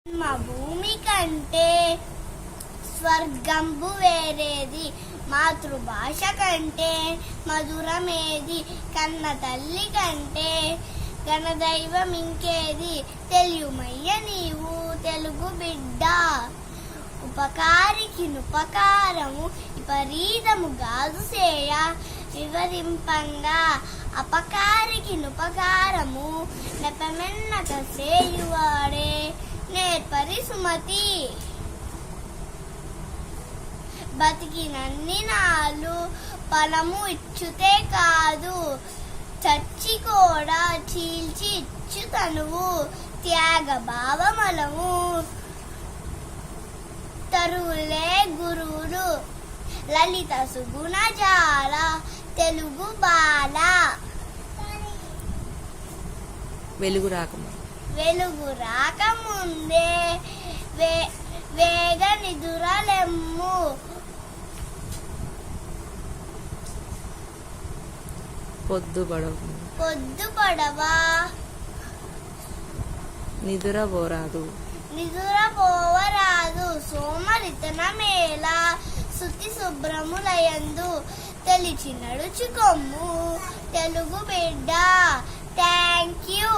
మా భూమి కంటే స్వర్గంబు వేరేది, మాతృభాష కంటే మధురమేది, కన్న తల్లి కంటే ఘనదైవం ఇంకేది, తెలియమయ్య నీవు తెలుగు బిడ్డ. ఉపకారికి నుపకారము విపరీతము గాదు సేయ, వివరింపంగా అపకారికి నుపకారము నెపమెన్నక సేయువాడే నేర్పరి సుమతి. బతికినన్ని నాళ్ళు ఫలము ఇచ్చుతే కాదు, చచ్చి కూడా చీల్చి ఇచ్చు తనువు, త్యాగ భావమలము తరువులే గురువులు, లలిత సుగుణ జాల తెలుగు బాల. వెలుగు రాకముందే వేగ నిదురలెమ్ము, పొద్దు పడవా నిదురపోవరాదు, సోమరితన మేళ శృతి శుభ్రములయందు తెలిచి నడుచుకొమ్ము తెలుగు బిడ్డ. Thank you.